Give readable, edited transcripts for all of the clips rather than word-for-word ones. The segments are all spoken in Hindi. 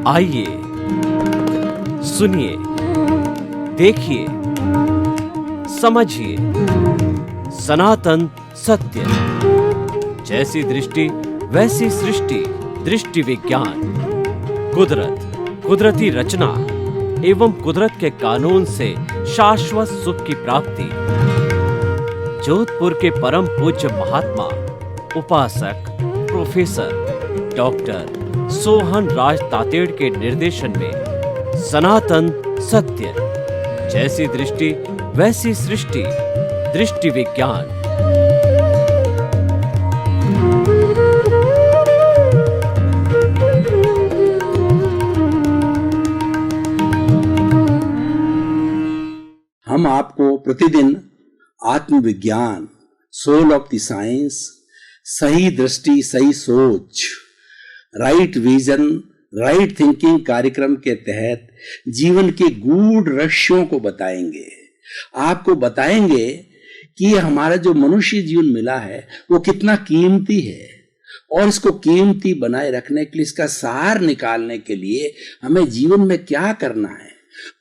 आइए सुनिए, देखिए, समझिए सनातन सत्य। जैसी दृष्टि वैसी सृष्टि, दृष्टि विज्ञान। कुदरत, कुदरती रचना एवं कुदरत के कानून से शाश्वत सुख की प्राप्ति। जोधपुर के परम पूज्य महात्मा उपासक प्रोफेसर डॉक्टर सोहन राज तातेड़ के निर्देशन में सनातन सत्य। जैसी दृष्टि वैसी सृष्टि, दृष्टि विज्ञान। हम आपको प्रतिदिन आत्मविज्ञान, सोल ऑफ द साइंस, सही दृष्टि सही सोच, राइट विजन राइट थिंकिंग कार्यक्रम के तहत जीवन के गूढ़ रहस्यों को बताएंगे। आपको बताएंगे कि हमारा जो मनुष्य जीवन मिला है वो कितना कीमती है और इसको कीमती बनाए रखने के लिए, इसका सार निकालने के लिए हमें जीवन में क्या करना है,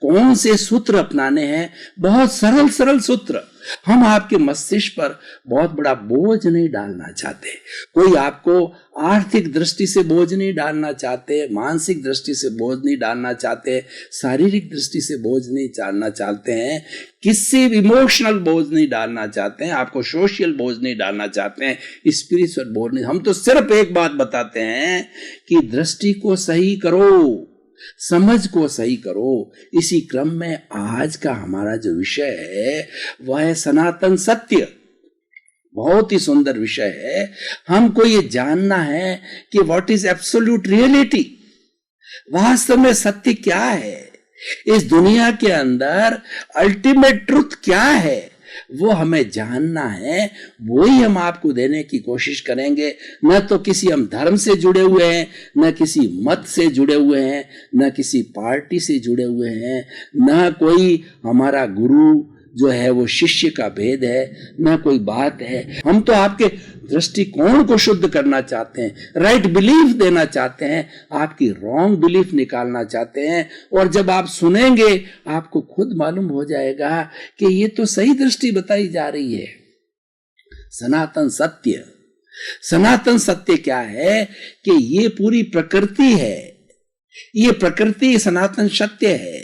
कौन से सूत्र अपनाने हैं। बहुत सरल सरल सूत्र। हम आपके मस्तिष्क पर बहुत बड़ा बोझ नहीं डालना चाहते। कोई आपको आर्थिक दृष्टि से बोझ नहीं डालना चाहते, मानसिक दृष्टि से बोझ नहीं डालना चाहते, शारीरिक दृष्टि से बोझ नहीं डालना चाहते हैं, किसी इमोशनल बोझ नहीं डालना चाहते हैं, आपको सोशल बोझ नहीं डालना चाहते हैं, स्पिरिचुअल बोझ नहीं। हम तो सिर्फ एक बात बताते हैं कि दृष्टि को सही करो, समझ को सही करो। इसी क्रम में आज का हमारा जो विषय है वह है सनातन सत्य। बहुत ही सुंदर विषय है। हमको ये जानना है कि व्हाट इज एब्सोल्यूट रियलिटी, वास्तव में सत्य क्या है, इस दुनिया के अंदर अल्टीमेट ट्रुथ क्या है, वो हमें जानना है। वही हम आपको देने की कोशिश करेंगे। न तो किसी हम धर्म से जुड़े हुए हैं, न किसी मत से जुड़े हुए हैं, न किसी पार्टी से जुड़े हुए हैं, न कोई हमारा गुरु जो है वो शिष्य का भेद है, न कोई बात है। हम तो आपके दृष्टिकोण को शुद्ध करना चाहते हैं, राइट बिलीफ देना चाहते हैं, आपकी रॉन्ग बिलीफ निकालना चाहते हैं। और जब आप सुनेंगे आपको खुद मालूम हो जाएगा कि ये तो सही दृष्टि बताई जा रही है। सनातन सत्य, सनातन सत्य क्या है कि ये पूरी प्रकृति है, ये प्रकृति सनातन सत्य है।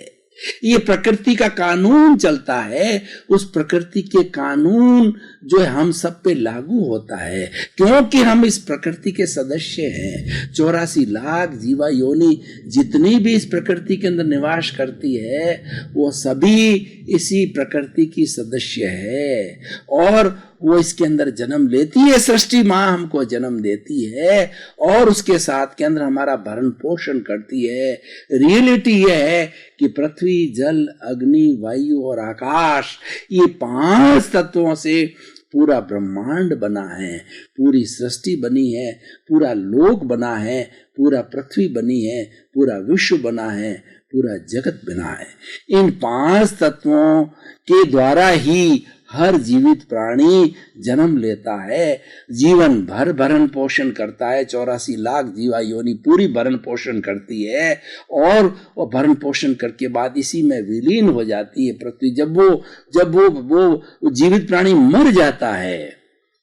ये प्रकृति का कानून चलता है, उस प्रकृति के कानून जो है हम सब पे लागू होता है, क्योंकि हम इस प्रकृति के सदस्य हैं। 84 लाख जीवा योनि जितनी भी इस प्रकृति के अंदर निवास करती है वो सभी इसी प्रकृति की सदस्य है और वो इसके अंदर जन्म लेती है। सृष्टि माँ हमको जन्म देती है और उसके साथ के अंदर हमारा भरण पोषण करती है। रियलिटी ये है कि पृथ्वी, जल, अग्नि, वायु और आकाश, ये 5 तत्वों से पूरा ब्रह्मांड बना है, पूरी सृष्टि बनी है, पूरा लोक बना है, पूरा पृथ्वी बनी है, पूरा विश्व बना है, पूरा जगत बना है। इन 5 तत्वों के द्वारा ही हर जीवित प्राणी जन्म लेता है, जीवन भर भरण पोषण करता है। 84 लाख जीवा योनि पूरी भरण पोषण करती है और वो भरण पोषण करके बाद इसी में विलीन हो जाती है पृथ्वी। जब वो जीवित प्राणी मर जाता है,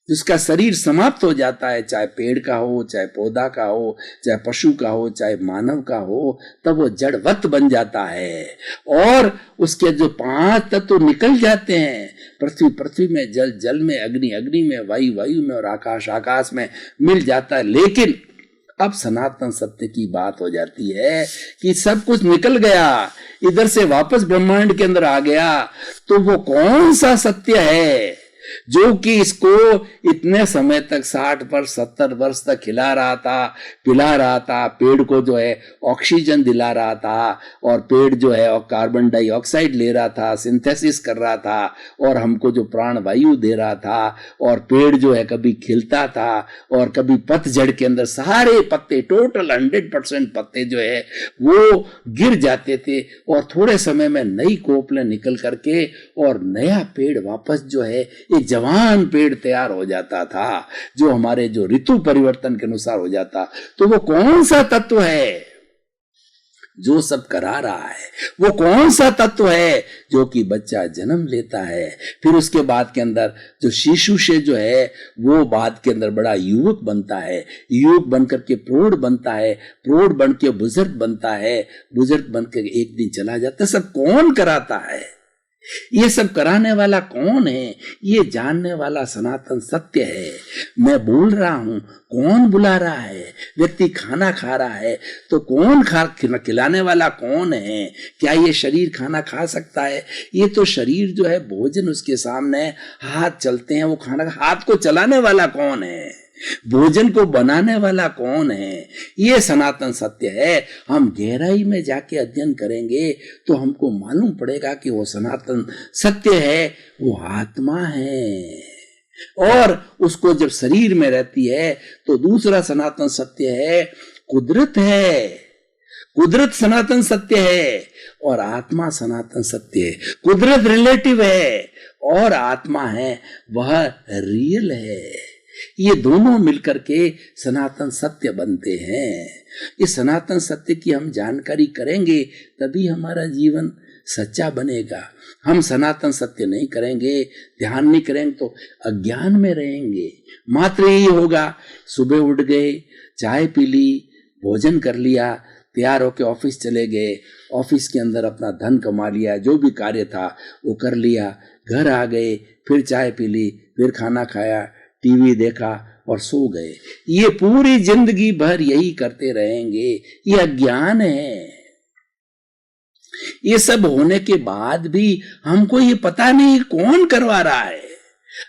जिसका शरीर समाप्त हो जाता है, चाहे पेड़ का हो, चाहे पौधा का हो, चाहे पशु का हो, चाहे मानव का हो, तब वो जड़वत बन जाता है और उसके जो 5 तत्व निकल जाते हैं, पृथ्वी में, जल में, अग्नि में, वायु में और आकाश में मिल जाता है। लेकिन अब सनातन सत्य की बात हो जाती है कि सब कुछ निकल गया, इधर से वापस ब्रह्मांड के अंदर आ गया, तो वो कौन सा सत्य है जो कि इसको इतने समय तक 60 वर्ष 70 वर्ष तक खिला रहा था, पिला रहा था, पेड़ को जो है ऑक्सीजन दिला रहा था और पेड़ जो है कार्बन डाइऑक्साइड ले रहा था, सिंथेसिस कर रहा था और हमको जो प्राण वायु दे रहा था। और पेड़ जो है कभी खिलता था और कभी पतझड़ के अंदर सारे पत्ते, टोटल 100% पत्ते जो है वो गिर जाते थे और थोड़े समय में नई कोपलें निकल करके और नया पेड़ वापस जो है एक जवान पेड़ तैयार हो जाता था, जो हमारे जो ऋतु परिवर्तन के अनुसार हो जाता। तो वो कौन सा तत्व है? जो सब करा रहा है, वो कौन सा तत्व है जो कि बच्चा जन्म लेता है, फिर उसके बाद के अंदर जो शिशु से जो है वो बाद के अंदर बड़ा युवक बनता है, युवक बनकर के प्रौढ़ बनता है, प्रौढ़ बन के बुजुर्ग बनता है, बुजुर्ग बनकर एक दिन चला जाता है। सब कौन कराता है? ये सब कराने वाला कौन है? ये जानने वाला सनातन सत्य है। मैं बोल रहा हूं, कौन बुला रहा है? व्यक्ति खाना खा रहा है तो कौन खिलाने वाला कौन है? क्या ये शरीर खाना खा सकता है? ये तो शरीर जो है भोजन उसके सामने, हाथ चलते हैं, वो खाना, हाथ को चलाने वाला कौन है? भोजन को बनाने वाला कौन है? ये सनातन सत्य है। हम गहराई में जाके अध्ययन करेंगे तो हमको मालूम पड़ेगा कि वो सनातन सत्य है, वो आत्मा है। और उसको जब शरीर में रहती है तो दूसरा सनातन सत्य है, कुदरत है। कुदरत सनातन सत्य है और आत्मा सनातन सत्य है। कुदरत रिलेटिव है और आत्मा है वह रियल है। ये दोनों मिलकर के सनातन सत्य बनते हैं। इस सनातन सत्य की हम जानकारी करेंगे तभी हमारा जीवन सच्चा बनेगा। हम सनातन सत्य नहीं करेंगे, ध्यान नहीं करेंगे तो अज्ञान में रहेंगे। मात्र यही होगा, सुबह उठ गए, चाय पी ली, भोजन कर लिया, तैयार होके ऑफिस चले गए, ऑफिस के अंदर अपना धन कमा लिया, जो भी कार्य था वो कर लिया, घर आ गए, फिर चाय पी ली, फिर खाना खाया, टीवी देखा और सो गए। ये पूरी जिंदगी भर यही करते रहेंगे। ये अज्ञान है। ये सब होने के बाद भी हमको ये पता नहीं कौन करवा रहा है।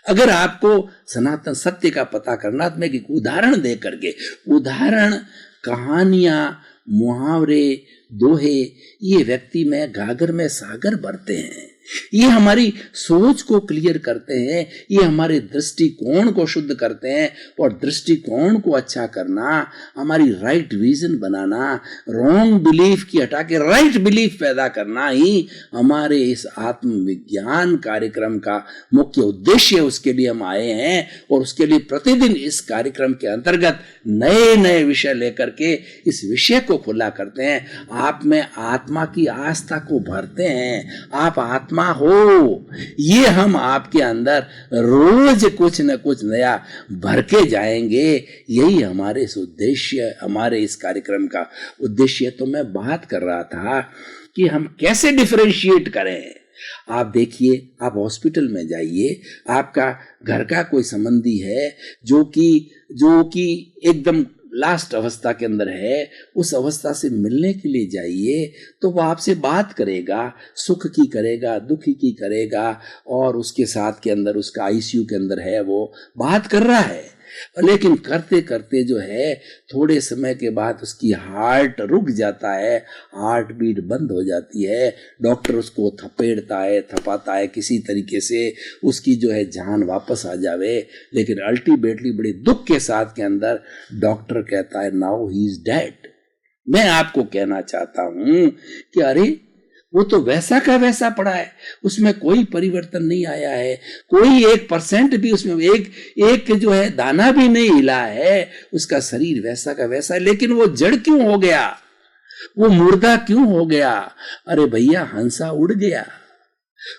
अगर आपको सनातन सत्य का पता करना तो मैं एक उदाहरण दे करके, उदाहरण, कहानियां, मुहावरे, दोहे, ये व्यक्ति में गागर में सागर भरते हैं। ये हमारी सोच को क्लियर करते हैं, ये हमारे दृष्टिकोण को शुद्ध करते हैं। और दृष्टिकोण को अच्छा करना, हमारी राइट विजन बनाना, रॉन्ग बिलीफ की हटा के राइट बिलीफ पैदा करना ही हमारे इस आत्मविज्ञान कार्यक्रम का मुख्य उद्देश्य। उसके लिए हम आए हैं और उसके लिए प्रतिदिन इस कार्यक्रम के अंतर्गत नए नए विषय लेकर के इस विषय को खुला करते हैं। आप में आत्मा की आस्था को भरते हैं। आप आत्मा हो, ये हम आपके अंदर रोज कुछ न कुछ नया भर के जाएंगे। यही हमारे इस उद्देश्य, हमारे इस कार्यक्रम का उद्देश्य। तो मैं बात कर रहा था कि हम कैसे डिफरेंशिएट करें। आप देखिए, आप हॉस्पिटल में जाइए, आपका घर का कोई संबंधी है जो कि एकदम लास्ट अवस्था के अंदर है, उस अवस्था से मिलने के लिए जाइए तो वो आपसे बात करेगा, सुख की करेगा, दुख की करेगा, और उसके साथ के अंदर उसका आईसीयू के अंदर है, वो बात कर रहा है। लेकिन करते करते जो है थोड़े समय के बाद उसकी हार्ट रुक जाता है, हार्ट बीट बंद हो जाती है। डॉक्टर उसको थपेड़ता है, थपाता है, किसी तरीके से उसकी जो है जान वापस आ जावे। लेकिन अल्टीमेटली बड़े दुख के साथ के अंदर डॉक्टर कहता है नाउ ही इज डेड। मैं आपको कहना चाहता हूं कि अरे वो तो वैसा का वैसा पड़ा है, उसमें कोई परिवर्तन नहीं आया है, कोई 1% भी उसमें एक जो है दाना भी नहीं हिला है, उसका शरीर वैसा का वैसा है। लेकिन वो जड़ क्यों हो गया, वो मुर्दा क्यों हो गया? अरे भैया, हंसा उड़ गया।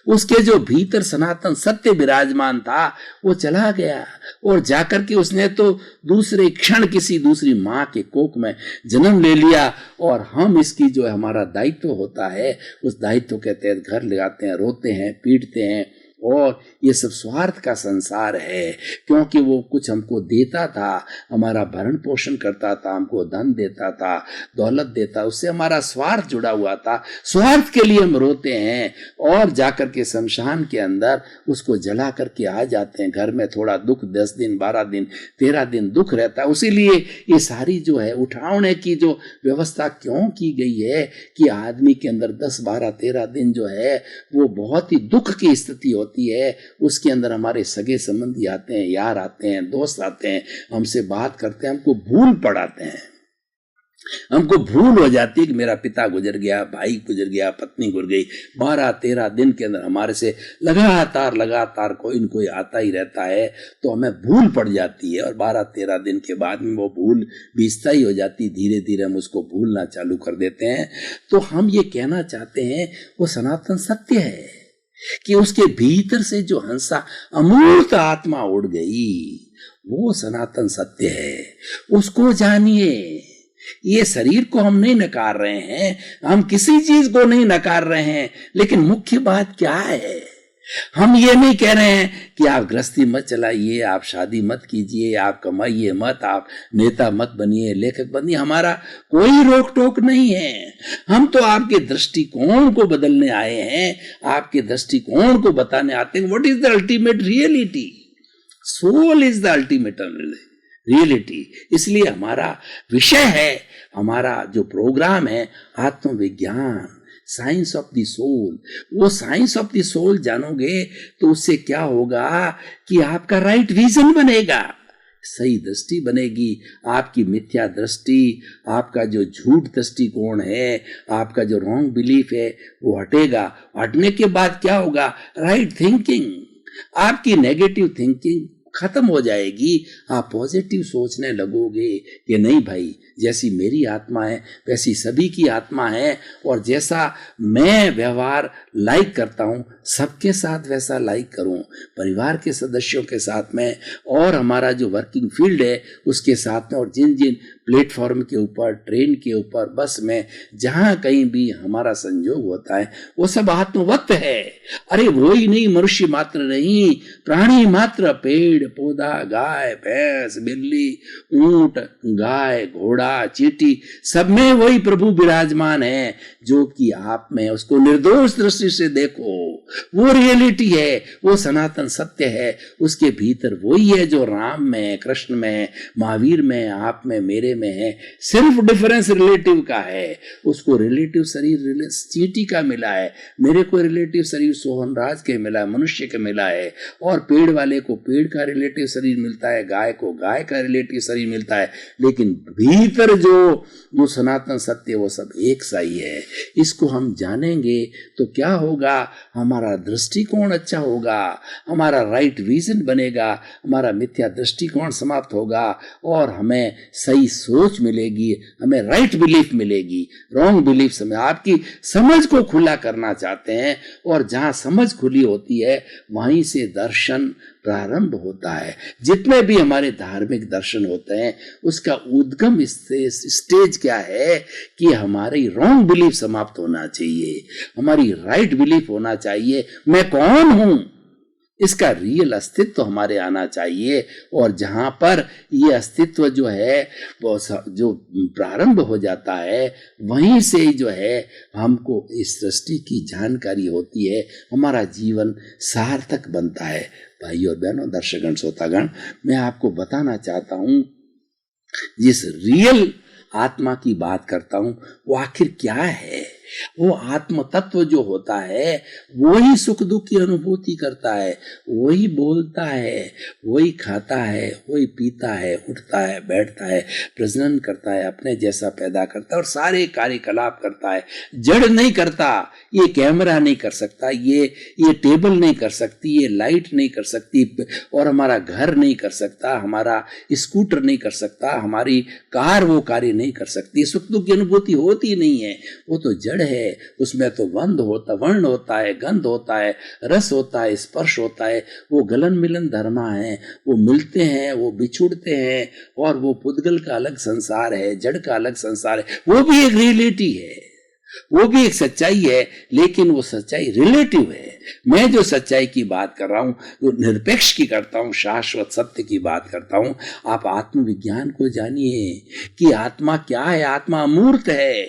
उसके जो भीतर सनातन सत्य विराजमान था वो चला गया और जाकर के उसने तो दूसरे क्षण किसी दूसरी माँ के कोख में जन्म ले लिया। और हम इसकी जो है हमारा दायित्व होता है, उस दायित्व के तहत घर लगाते हैं, रोते हैं, पीटते हैं। और ये सब स्वार्थ का संसार है, क्योंकि वो कुछ हमको देता था, हमारा भरण पोषण करता था, हमको धन देता था, दौलत देता, उससे हमारा स्वार्थ जुड़ा हुआ था। स्वार्थ के लिए हम रोते हैं और जाकर के शमशान के अंदर उसको जला करके आ जाते हैं। घर में थोड़ा दुख 10 दिन, 12 दिन, 13 दिन दुख रहता है। उसीलिए ये सारी जो है उठाने की जो व्यवस्था क्यों की गई है कि आदमी के अंदर 10, 12, 13 दिन जो है वो बहुत ही दुख की स्थिति होती है। उसके अंदर हमारे सगे संबंधी आते हैं, यार आते हैं, दोस्त आते हैं, हमसे बात करते हैं, हमको भूल पड़ाते हैं। हमको भूल हो जाती है कि मेरा पिता गुजर गया, भाई गुजर गया, पत्नी गुजर गई। 12-13 दिन के अंदर हमारे से लगातार कोई न कोई आता ही रहता है, तो हमें भूल पड़ जाती है। और 12-13 दिन के बाद में वो भूल भी स्थायी हो जाती, धीरे धीरे हम उसको भूलना चालू कर देते हैं। तो हम ये कहना चाहते हैं वो सनातन सत्य है कि उसके भीतर से जो हंसा अमूर्त आत्मा उड़ गई, वो सनातन सत्य है। उसको जानिए। ये शरीर को हम नहीं नकार रहे हैं, हम किसी चीज को नहीं नकार रहे हैं, लेकिन मुख्य बात क्या है, हम ये नहीं कह रहे हैं कि आप गृहस्थी मत चलाइए, आप शादी मत कीजिए, आप कमाइए मत, आप नेता मत बनिए, लेखक बनिए, हमारा कोई रोक टोक नहीं है। हम तो आपके दृष्टिकोण को बदलने आए हैं, आपके दृष्टिकोण को बताने आते हैं what is the ultimate reality. Soul is the ultimate reality. इसलिए हमारा विषय है, हमारा जो प्रोग्राम है आत्मविज्ञान, साइंस ऑफ द सोल। वो साइंस ऑफ द सोल जानोगे तो उससे क्या होगा कि आपका राइट विजन बनेगा, सही दृष्टि बनेगी, आपकी मिथ्या दृष्टि, आपका जो झूठ दृष्टिकोण है, आपका जो रॉन्ग बिलीफ है वो हटेगा। हटने के बाद क्या होगा, राइट थिंकिंग, आपकी नेगेटिव थिंकिंग खत्म हो जाएगी। आप पॉजिटिव सोचने लगोगे कि नहीं भाई, जैसी मेरी आत्मा है वैसी सभी की आत्मा है, और जैसा मैं व्यवहार लाइक करता हूँ सबके साथ वैसा लाइक करूँ, परिवार के सदस्यों के साथ में, और हमारा जो वर्किंग फील्ड है उसके साथ में, और जिन जिन प्लेटफॉर्म के ऊपर, ट्रेन के ऊपर, बस में, जहाँ कहीं भी हमारा संयोग होता है वो सब आत्मवत है। अरे वो ही नहीं, मनुष्य मात्र नहीं, प्राणी मात्र, पेड़ पौधा, गाय भैंस, बिल्ली, ऊंट, गाय, घोड़ा, चींटी, सब में वही प्रभु विराजमान है जो कि आप में। उसको निर्दोष दृष्टि से देखो, वो रियलिटी है, वो सनातन सत्य है। उसके भीतर वही है जो राम में, कृष्ण में, महावीर में, आप में, मेरे में है। सिर्फ डिफरेंस रिलेटिव का है। उसको रिलेटिव शरीर चींटी का मिला है, मेरे को रिलेटिव शरीर सोहन राज के मिला है, मनुष्य के मिला है, और पेड़ वाले को पेड़ का रिलेटिव शरीर मिलता है, गाय को गाय का रिलेटिव शरीर मिलता है, लेकिन भीतर जो सनातन सत्य वो सब एक सा ही है। इसको हम जानेंगे तो क्या होगा, हमारा दृष्टिकोण अच्छा होगा, हमारा राइट विजन बनेगा, हमारा मिथ्या दृष्टिकोण समाप्त होगा, और हमें सही सोच मिलेगी, हमें राइट बिलीफ मिलेगी। रॉन्ग बिलीफ समय आपकी समझ को खुला करना चाहते हैं, और जहां समझ खुली होती है वहीं से दर्शन प्रारंभ होता है। जितने भी हमारे धार्मिक दर्शन होते हैं उसका उद्गम स्टेज क्या है कि हमारी रॉन्ग बिलीफ समाप्त होना चाहिए, हमारी राइट बिलीफ होना चाहिए। मैं कौन हूं, इसका रियल अस्तित्व हमारे आना चाहिए, और जहां पर ये अस्तित्व जो है वो जो प्रारंभ हो जाता है वहीं से जो है हमको इस सृष्टि की जानकारी होती है, हमारा जीवन सार्थक बनता है। भाई और बहनों, दर्शकगण, श्रोतागण, मैं आपको बताना चाहता हूं जिस रियल आत्मा की बात करता हूं वो आखिर क्या है। वो आत्म तत्व जो होता है वही सुख दुख की अनुभूति करता है, वही बोलता है, वही खाता है, वही पीता है, उठता है, बैठता है, प्रजनन करता है, अपने जैसा पैदा करता है और सारे कार्यकलाप करता है। जड़ नहीं करता, ये कैमरा नहीं कर सकता, ये टेबल नहीं कर सकती, ये लाइट नहीं कर सकती, और हमारा घर नहीं कर सकता, हमारा स्कूटर नहीं कर सकता, हमारी कार वो कार्य नहीं कर सकती। सुख दुख की अनुभूति होती नहीं है, वो तो जड़ है। उसमें तो वर्ण होता है, गंध होता है, रस होता है, स्पर्श होता है, वो गलन मिलन धर्मा है, वो मिलते हैं, वो बिछुड़ते हैं, और वो पुद्गल का अलग संसार है, जड़ का अलग संसार है। वो भी एक रियलिटी है, वो भी एक सच्चाई है, लेकिन वो सच्चाई रिलेटिव है। मैं जो सच्चाई की बात कर रहा हूं वो निरपेक्ष की करता हूं, शाश्वत सत्य की बात करता हूं। आप आत्मविज्ञान को जानिए कि आत्मा क्या है। आत्मा अमूर्त है,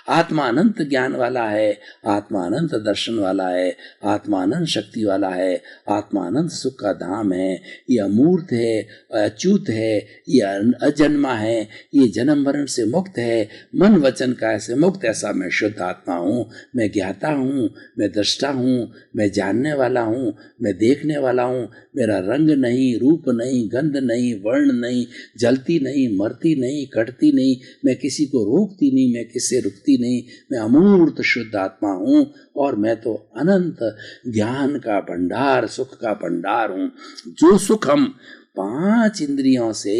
आत्मा अनंत ज्ञान वाला है, आत्मा अनंत दर्शन वाला है, आत्मा अनंत शक्ति वाला है, आत्मा अनंत सुख का धाम है। ये अमूर्त है, अच्युत है, ये अजन्मा है, ये जन्म मरण से मुक्त है, मन वचन काय से मुक्त, ऐसा मैं शुद्ध शुद्ध आत्मा हूँ, मैं ज्ञाता हूँ, मैं दृष्टा हूँ, मैं जानने वाला हूँ, मैं देखने वाला हूँ। मेरा रंग नहीं, रूप नहीं, गंध नहीं, वर्ण नहीं, जलती नहीं, मरती नहीं, कटती नहीं, मैं किसी को रोकती नहीं, मैं किससे रुकती नहीं, मैं अमूर्त शुद्ध आत्मा हूँ और मैं तो अनंत ज्ञान का भंडार, सुख का भंडार हूँ। जो सुख हम 5 इंद्रियों से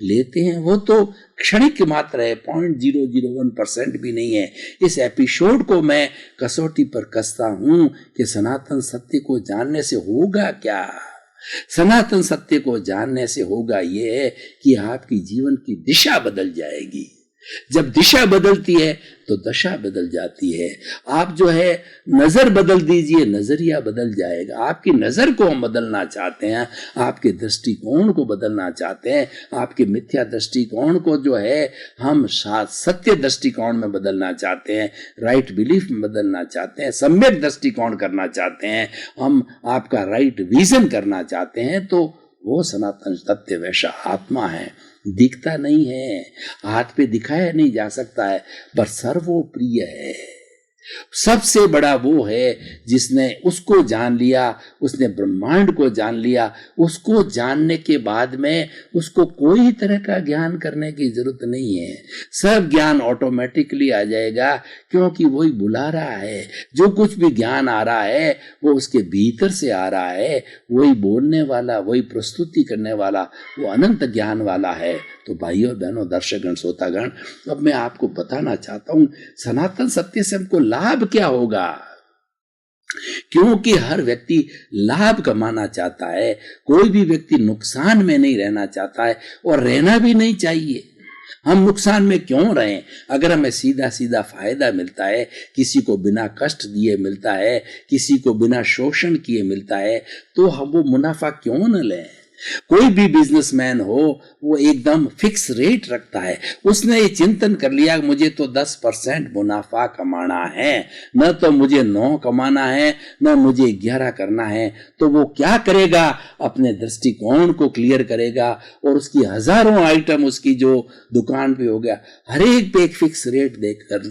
लेते हैं वो तो क्षणिक मात्र है, 0.001% भी नहीं है। इस एपिसोड को मैं कसौटी पर कसता हूं कि सनातन सत्य को जानने से होगा क्या। सनातन सत्य को जानने से होगा ये कि आपकी जीवन की दिशा बदल जाएगी। जब दिशा बदलती है तो दशा बदल जाती है। आप जो है नजर बदल दीजिए, नजरिया बदल जाएगा। आपकी नजर को हम बदलना चाहते हैं, आपके दृष्टिकोण को बदलना चाहते हैं, आपके मिथ्या दृष्टिकोण को जो है हम सत्य दृष्टिकोण में बदलना चाहते हैं, राइट बिलीफ में बदलना चाहते हैं, सम्यक दृष्टिकोण करना चाहते हैं, हम आपका राइट विजन करना चाहते हैं। तो वो सनातन सत्य वैसा आत्मा है, दिखता नहीं है, हाथ पे दिखाया नहीं जा सकता है, पर सर्वोप्रिय है। सबसे बड़ा वो है जिसने उसको जान लिया, उसने ब्रह्मांड को जान लिया। उसको जानने के बाद में उसको कोई तरह का ज्ञान करने की जरूरत नहीं है, सब ज्ञान ऑटोमेटिकली आ जाएगा, क्योंकि वही बुला रहा है। जो कुछ भी ज्ञान आ रहा है वो उसके भीतर से आ रहा है, वही बोलने वाला, वही प्रस्तुति करने वाला, वो अनंत ज्ञान वाला है। तो भाइयों बहनों, दर्शकगण, श्रोतागण, अब मैं आपको बताना चाहता हूं सनातन सत्य से हमको लाभ क्या होगा। क्योंकि हर व्यक्ति लाभ कमाना चाहता है, कोई भी व्यक्ति नुकसान में नहीं रहना चाहता है और रहना भी नहीं चाहिए। हम नुकसान में क्यों रहें? अगर हमें सीधा सीधा फायदा मिलता है, किसी को बिना कष्ट दिए मिलता है, किसी को बिना शोषण किए मिलता है, तो हम वो मुनाफा क्यों न लें। कोई भी बिजनेसमैन हो वो एकदम फिक्स रेट रखता है। उसने ये चिंतन कर लिया मुझे तो 10% मुनाफा कमाना है, न तो मुझे 9 कमाना है, न मुझे 11 करना है। तो वो क्या करेगा? अपने दृष्टिकोण को क्लियर करेगा और उसकी हजारों आइटम उसकी जो दुकान पे हो गया, हर एक पे एक फिक्स रेट देकर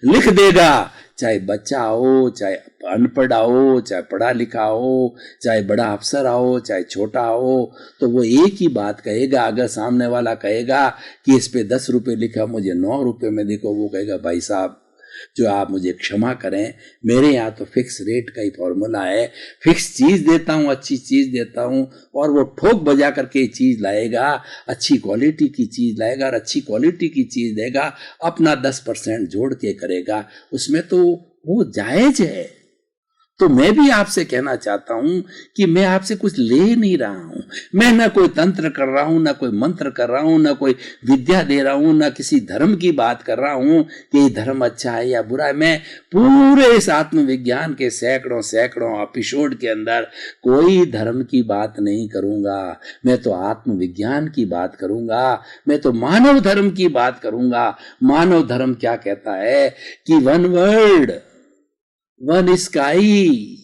लिख देगा। चाहे बच्चा हो, चाहे अनपढ़ हो, चाहे पढ़ा लिखा हो, चाहे बड़ा अफसर हो, चाहे छोटा हो, तो वो एक ही बात कहेगा। अगर सामने वाला कहेगा कि इस पे 10 रुपए लिखा, मुझे 9 रुपए में देखो, वो कहेगा भाई साहब जो आप मुझे क्षमा करें, मेरे यहाँ तो फिक्स रेट का ही फॉर्मूला है, फिक्स चीज देता हूँ, अच्छी चीज देता हूँ, और वो ठोक बजा करके चीज लाएगा, अच्छी क्वालिटी की चीज लाएगा और अच्छी क्वालिटी की चीज देगा, अपना 10% जोड़ के करेगा, उसमें तो वो जायज है। तो मैं भी आपसे कहना चाहता हूं कि मैं आपसे कुछ ले नहीं रहा हूं, मैं ना कोई तंत्र कर रहा हूं, ना कोई मंत्र कर रहा हूं, ना कोई विद्या दे रहा हूं, ना किसी धर्म की बात कर रहा हूं कि ये धर्म अच्छा है या बुरा है। मैं पूरे इस आत्मविज्ञान के सैकड़ों एपिसोड के अंदर कोई धर्म की बात नहीं करूंगा, मैं तो आत्मविज्ञान की बात करूंगा, मैं तो मानव धर्म की बात करूंगा। मानव धर्म क्या कहता है कि 1 वर्ल्ड, 1 स्काई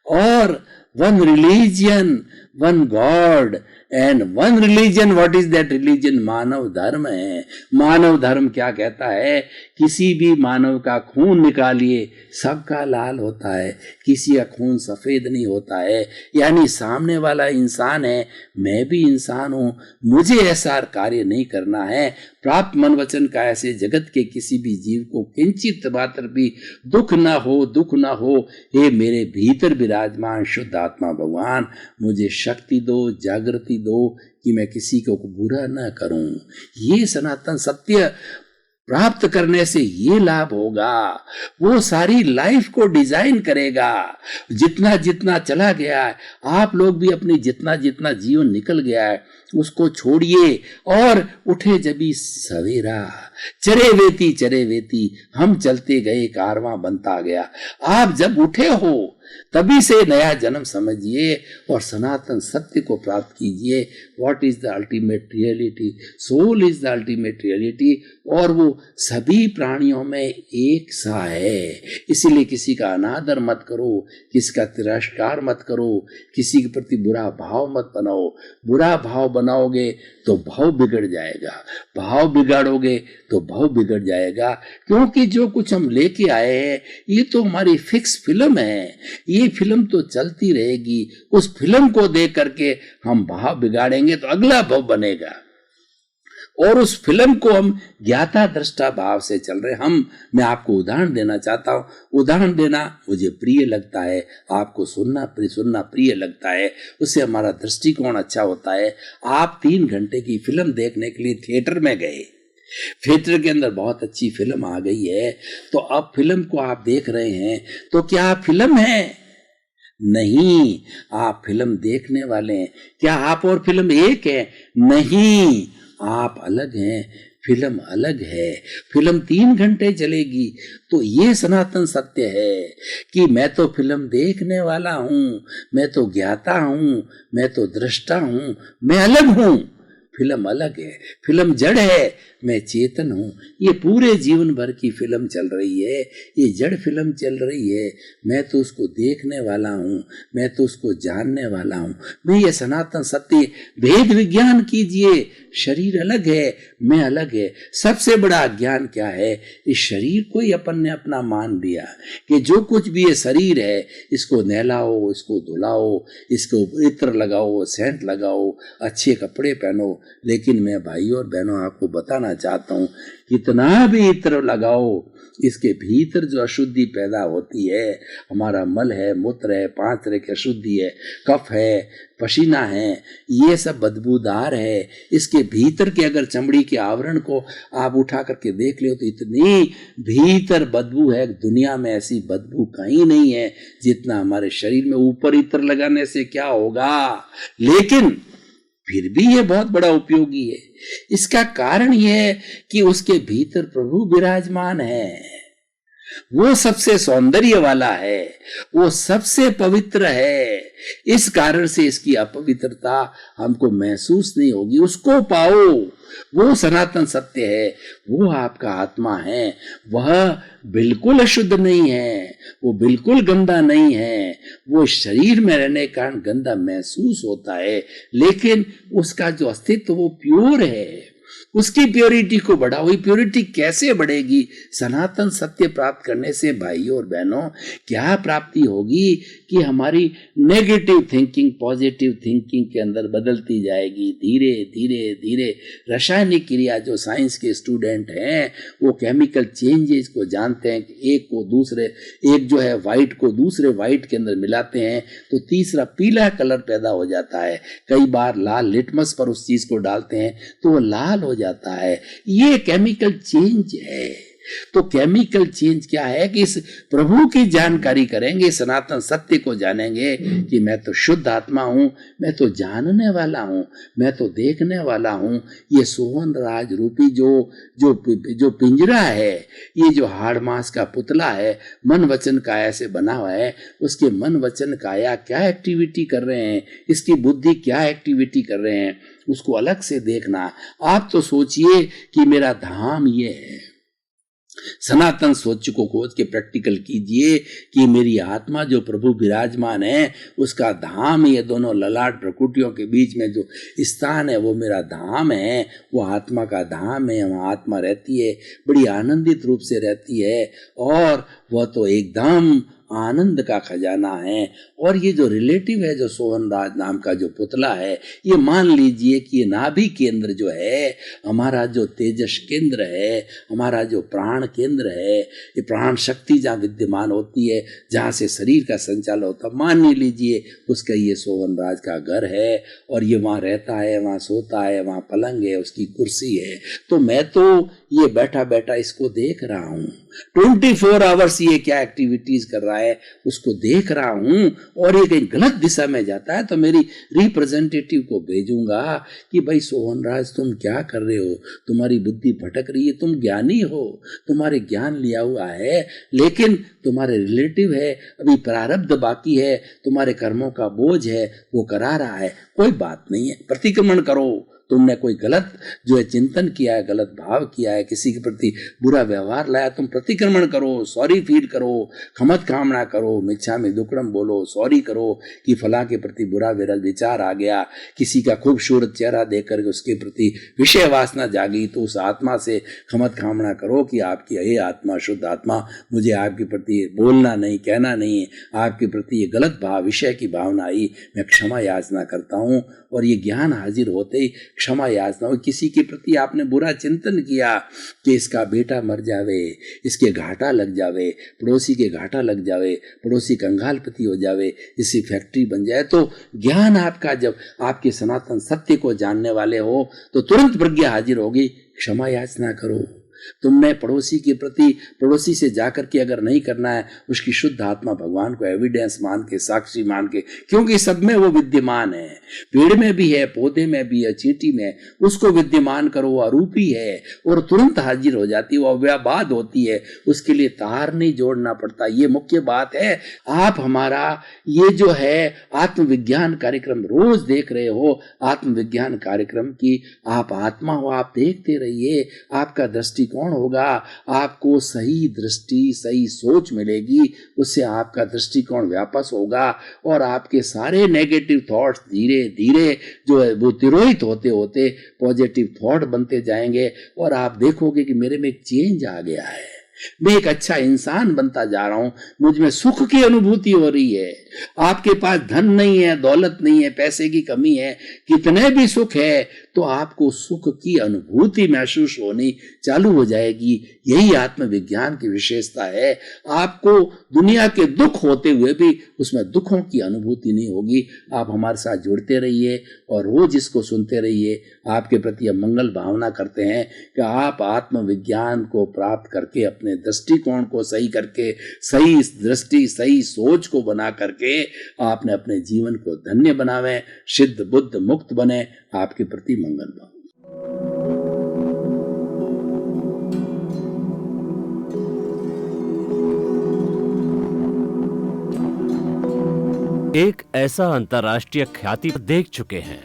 और 1 religion, 1 God and 1 religion. What is that religion? मानव धर्म है। मानव धर्म क्या कहता है? किसी भी मानव का खून निकालिए, सबका लाल होता है, किसी का खून सफेद नहीं होता है। यानी सामने वाला इंसान है, मैं भी इंसान हूं, मुझे ऐसा कार्य नहीं करना है। प्राप्त मन वचन का ऐसे जगत के किसी भी जीव को किंचित मात्र भी दुख ना हो। हे मेरे भीतर विराजमान शुद्ध आत्मा भगवान, मुझे शक्ति दो, जागृति दो कि मैं किसी को बुरा ना करूं। ये सनातन सत्य प्राप्त करने से ये लाभ होगा, वो सारी लाइफ को डिजाइन करेगा। जितना जितना चला गया है, आप लोग भी अपनी जितना जितना जीवन निकल गया है उसको छोड़िए और उठे जबी सवेरा। चरे वेती हम चलते गए, कारवां बनता गया। आप जब उठे हो तभी से नया जन्म समझिए और सनातन सत्य को प्राप्त कीजिए। What is the ultimate reality? Soul is the ultimate reality, और वो सभी प्राणियों में एक सा है। इसीलिए किसी का अनादर मत करो, किसी का तिरस्कार मत करो, किसी के प्रति बुरा भाव मत बनाओ। बुरा भाव बनाओगे तो भाव बिगड़ जाएगा, भाव बिगाड़ोगे तो भाव बिगड़ जाएगा। क्योंकि जो कुछ हम लेके आए हैं ये तो हमारी फिक्स फिल्म है, ये फिल्म तो चलती रहेगी। उस फिल्म को देख करके हम भाव बिगाड़ेंगे तो अगला भाव बनेगा, और उस फिल्म को हम ज्ञाता दृष्टा भाव से चल रहे मैं आपको उदाहरण देना चाहता हूं। उदाहरण देना मुझे प्रिय लगता है, आपको सुनना प्रिय लगता है, उससे हमारा दृष्टिकोण अच्छा होता है। आप 3 घंटे की फिल्म देखने के लिए थिएटर में गए, थिएटर के अंदर बहुत अच्छी फिल्म आ गई है, तो अब फिल्म को आप देख रहे हैं, तो क्या आप फिल्म है? नहीं, आप फिल्म देखने वाले हैं। क्या आप और फिल्म एक है? नहीं, आप अलग हैं, फिल्म अलग है। फिल्म 3 घंटे चलेगी। तो ये सनातन सत्य है कि मैं तो फिल्म देखने वाला हूं, मैं तो ज्ञाता हूं, मैं तो दृष्टा हूं, मैं अलग हूं। फिल्म अलग है, फिल्म जड़ है, मैं चेतन हूं। ये पूरे जीवन भर की फिल्म चल रही है, ये जड़ फिल्म चल रही है। मैं तो उसको देखने वाला हूं, मैं तो उसको जानने वाला हूं। मैं ये सनातन सत्य भेद विज्ञान कीजिए। शरीर अलग है, मैं अलग है। सबसे बड़ा अज्ञान क्या है? इस शरीर को ही अपन ने अपना मान लिया कि जो कुछ भी ये शरीर है, इसको नहलाओ, इसको धुलाओ, इसको इत्र लगाओ, सेंट लगाओ, अच्छे कपड़े पहनो। लेकिन मैं भाइयों और बहनों आपको बताना चाहता हूं, कितना भी इत्र लगाओ, इसके भीतर जो अशुद्धि पैदा होती है, हमारा मल है, मूत्र है, 5 तरह की अशुद्धि है, कफ है, पसीना है, ये सब बदबूदार है। इसके भीतर के अगर चमड़ी के आवरण को आप उठा करके देख ले तो इतनी भीतर बदबू है, दुनिया में ऐसी बदबू कहीं नहीं है जितना हमारे शरीर में। ऊपर इत्र लगाने से क्या होगा? लेकिन फिर भी ये बहुत बड़ा उपयोगी है। इसका कारण यह है कि उसके भीतर प्रभु विराजमान है, वो सबसे सौंदर्य वाला है, वो सबसे पवित्र है। इस कारण से इसकी अपवित्रता हमको महसूस नहीं होगी। उसको पाओ, वो सनातन सत्य है, वो आपका आत्मा है। वह बिल्कुल अशुद्ध नहीं है, वो बिल्कुल गंदा नहीं है। वो शरीर में रहने के कारण गंदा महसूस होता है, लेकिन उसका जो अस्तित्व वो प्योर है। उसकी प्योरिटी को बढ़ाओ। ये प्योरिटी कैसे बढ़ेगी? सनातन सत्य प्राप्त करने से भाइयों और बहनों क्या प्राप्ति होगी कि हमारी नेगेटिव थिंकिंग पॉजिटिव थिंकिंग के अंदर बदलती जाएगी। धीरे धीरे धीरे रासायनिक क्रिया, जो साइंस के स्टूडेंट हैं वो केमिकल चेंजेस को जानते हैं कि एक जो है व्हाइट को दूसरे व्हाइट के अंदर मिलाते हैं तो तीसरा पीला कलर पैदा हो जाता है। कई बार लाल लिटमस पर उस चीज को डालते हैं तो वो लाल हो जाता है। ये केमिकल चेंज है। तो केमिकल चेंज क्या है कि इस प्रभु की जानकारी करेंगे, सनातन सत्य को जानेंगे कि मैं तो शुद्ध आत्मा हूं, मैं तो जानने वाला हूं, मैं तो देखने वाला हूं। ये सोहन राज रूपी जो पिंजरा है, ये जो हाड़ मांस का पुतला है, मन वचन काया से बना हुआ है, उसके मन वचन काया क्या एक्टिविटी कर रहे हैं, इसकी बुद्धि क्या एक्टिविटी कर रहे हैं, उसको अलग से देखना। आप तो सोचिए कि मेरा धाम ये है। सनातन सोच को खोज के प्रैक्टिकल कीजिए कि मेरी आत्मा जो प्रभु विराजमान है उसका धाम, ये दोनों ललाट प्रकृतियों के बीच में जो स्थान है वो मेरा धाम है, वो आत्मा का धाम है। वहाँ आत्मा रहती है, बड़ी आनंदित रूप से रहती है, और वह तो एकदम आनंद का खजाना है। और ये जो रिलेटिव है, जो सोहन राज नाम का जो पुतला है, ये मान लीजिए कि ये नाभि केंद्र जो है, हमारा जो तेजस केंद्र है, हमारा जो प्राण केंद्र है, ये प्राण शक्ति जहाँ विद्यमान होती है, जहाँ से शरीर का संचालन होता है, मान लीजिए उसका ये सोहन राज का घर है, और ये वहाँ रहता है, वहाँ सोता है, वहाँ पलंग है, उसकी कुर्सी है। तो मैं तो ये बैठा बैठा इसको देख रहा हूँ 24 आवर्स ये क्या एक्टिविटीज कर रहा है उसको देख रहा हूं और ये कहीं गलत दिशा में जाता है तो मेरी रिप्रेजेंटेटिव को भेजूंगा कि भाई सोहन राज तुम क्या कर रहे हो, तुम्हारी बुद्धि भटक रही है, तुम ज्ञानी हो, तुम्हारे ज्ञान लिया हुआ है, लेकिन तुम्हारे रिलेटिव है, अभी प्रारब्ध बाकी है, तुम्हारे कर्मों का बोझ है, वो करा रहा है, कोई बात नहीं है, प्रतिक्रमण करो। तुमने कोई गलत जो है चिंतन किया है, गलत भाव किया है, किसी के प्रति बुरा व्यवहार लाया, तुम प्रतिक्रमण करो, सॉरी फील करो, खमत कामना करो, मिच्छामि दुक्कडम बोलो, सॉरी करो कि फला के प्रति बुरा विचार आ गया, किसी का खूबसूरत चेहरा देखकर उसके प्रति विषय वासना जागी, तो उस आत्मा से खमत कामना करो कि आपकी हे आत्मा, शुद्ध आत्मा, मुझे आपके प्रति बोलना नहीं, कहना नहीं है, आपके प्रति ये गलत भाव, विषय की भावना आई, मैं क्षमा याचना करता हूँ। और ये ज्ञान हाजिर होते ही क्षमा याचना हो। किसी के प्रति आपने बुरा चिंतन किया कि इसका बेटा मर जावे, इसके घाटा लग जावे, पड़ोसी के घाटा लग जावे, पड़ोसी कंगालपति हो जावे, इसकी फैक्ट्री बन जाए, तो ज्ञान आपका जब आपके सनातन सत्य को जानने वाले हो तो तुरंत प्रज्ञा हाजिर होगी, क्षमा याचना करो। तुमने पड़ोसी के प्रति, पड़ोसी से जाकर के अगर नहीं करना है, उसकी शुद्ध आत्मा भगवान को एविडेंस मान के, साक्षी मान के, क्योंकि सब में वो विद्यमान है, पेड़ में भी है, पौधे में भी है, चींटी में, उसको विद्यमान करो, वो अरूपी है और तुरंत हाजिर हो जाती है, वो अव्याबाद होती है, उसके लिए तार नहीं जोड़ना पड़ता। ये मुख्य बात है। आप हमारा ये जो है आत्मविज्ञान कार्यक्रम रोज देख रहे हो, आत्मविज्ञान कार्यक्रम की आप आत्मा हो, आप देखते रहिए, आपका दृष्टिकोण होगा, आपको सही दृष्टि, सही सोच मिलेगी, उससे आपका दृष्टिकोण व्यापक होगा और आपके सारे नेगेटिव थॉट्स धीरे धीरे जो है वो तिरोहित होते होते पॉजिटिव थॉट बनते जाएंगे और आप देखोगे कि मेरे में एक चेंज आ गया है, मैं एक अच्छा इंसान बनता जा रहा हूं, मुझ में सुख की अनुभूति हो रही है। आपके पास धन नहीं है, दौलत नहीं है, पैसे की कमी है, कितने भी सुख है तो आपको सुख की अनुभूति महसूस होनी चालू हो जाएगी। यही आत्मविज्ञान की विशेषता है। आपको दुनिया के दुख होते हुए भी उसमें दुखों की अनुभूति नहीं होगी। आप हमारे साथ जुड़ते रहिए और रोज इसको सुनते रहिए। आपके प्रति हम मंगल भावना करते हैं कि आप आत्मविज्ञान को प्राप्त करके, अपने दृष्टिकोण को सही करके, सही दृष्टि, सही सोच को बना करके आपने अपने जीवन को धन्य बनावे, सिद्ध बुद्ध मुक्त बने। आपके प्रति मंगल भाव। एक ऐसा अंतर्राष्ट्रीय ख्याति देख चुके हैं